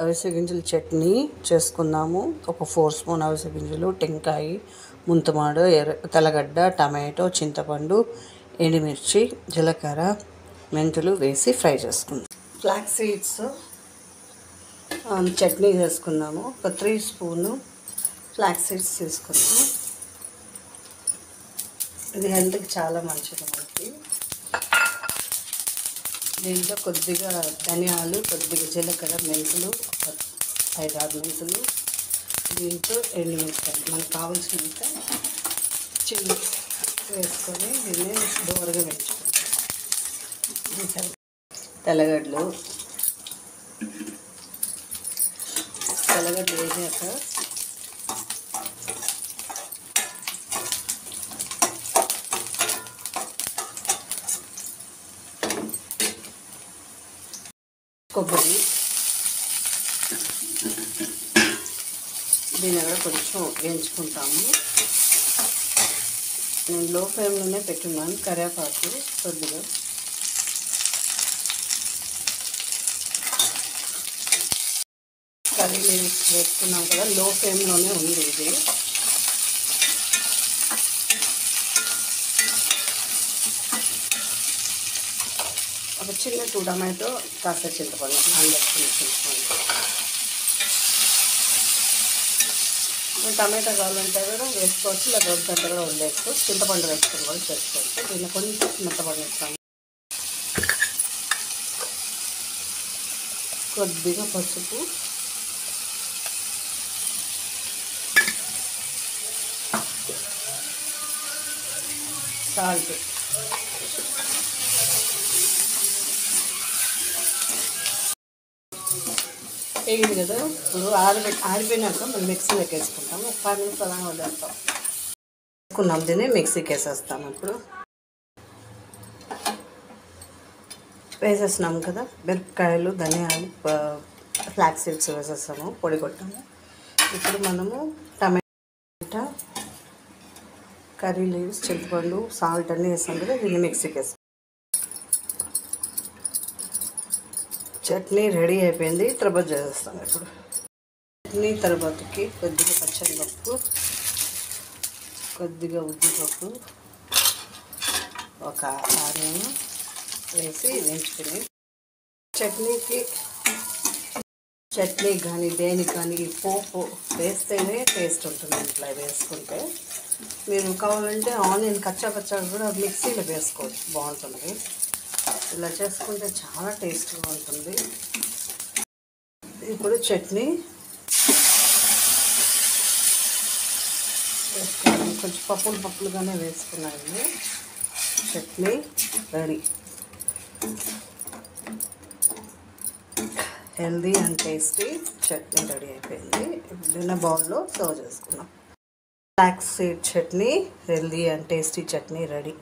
అవిసె గింజల చట్నీ చేసుకుందాము. ఒక 4 స్పూన్ అవిసె గింజలు, టెంకాయ, ముంతమాడు, తెల్లగడ్డ, టమాటో, చింతపండు, ఎండుమిర్చి, జీలకర్ర, మెంతులు వేసి ఫ్రై చేసుకుందాం. ఫ్లాక్స్ సీడ్స్ చట్నీ చేసుకుందాము. ఒక 3 స్పూను ఫ్లాక్స్ సీడ్స్ తీసుకుందాము. ఇది హెల్త్కి చాలా మంచిది మనకి. దీంట్లో కొద్దిగా ధనియాలు, కొద్దిగా జీలకర్ర, మెంతులు, 5-6 మెంతులు, దీంట్లో ఎండుమిరపకాయలు మనకు కావాల్సినంత చిల్లి వేసుకొని దీన్ని దోరగా వేయించుకుంటాం. తెల్లగడ్డలు వేసాక కొబ్బరి, దీన్ని కూడా కొంచెం వేయించుకుంటాము. నేను లో ఫ్లేమ్లోనే పెట్టున్నాను. కరివేపాకు కొద్దిగా, కర్రీ లీవ్స్ వేసుకున్నాం కదా, లో ఫ్లేమ్లోనే ఉంది ఇది. ఒక చిన్న 2 టమాటో, కాస్త చింతపండు నానబెట్టుకుని టమాటా కావాలంటే కూడా వేసుకోవచ్చు, లేదా వద్దంటే కూడా వదిలేసుకోవచ్చు. చింతపండు వేసుకొని కూడా చేసుకోవచ్చు. దీన్ని కొంచెం చింతపండు వేస్తాము. కొద్దిగా పసుపు, సాల్ట్, వేగింది కదా. ఇప్పుడు ఆరిపోయినాక మనం మిక్సీలోకి వేసుకుంటాము. ఒక 5 నిమిషాలు అలా వదిలేస్తాం. వేసుకున్నాం, దీన్ని మిక్సీకి వేసేస్తాము. ఇప్పుడు వేసేస్తున్నాం కదా, మిరపకాయలు, ధనియాలు, ఫ్లాక్స్ సీడ్స్ వేసేస్తాము, పొడి కొట్టాము. ఇప్పుడు మనము టమాటా, కర్రీ లీవ్స్, చింతపండు, సాల్ట్ అన్నీ వేస్తాం కదా, దీన్ని మిక్సీకి వేస్తాం. చట్నీ రెడీ అయిపోయింది. తర్వాత చేస్తాం. ఇప్పుడు చట్నీ తర్వాతకి కొద్దిగా పచ్చనిపప్పు, కొద్దిగా ఉద్దిపప్పు, ఒక ఆనియన్ వేసి వేయించుకుని చట్నీ కానీ దేనికి కానీ ఈ పోపు వేస్తేనే టేస్ట్ ఉంటుంది. ఇట్లా వేసుకుంటే మీరు కావాలంటే ఆనియన్ కచ్చాపచ్చగా కూడా మిక్సీలో వేసుకోవచ్చు, బాగుంటుంది. ఇలా చేసుకుంటే చాలా టేస్ట్గా ఉంటుంది. ఇప్పుడు చట్నీ వేసుకోవాలి. కొంచెం పప్పులుగానే వేసుకున్నాను. Chutney ready. Healthy and tasty chutney ready అయిపోయింది. ఇప్పుడు బౌల్లో సర్వ్ చేసుకున్నాం. Flax seed chutney, healthy and tasty chutney ready.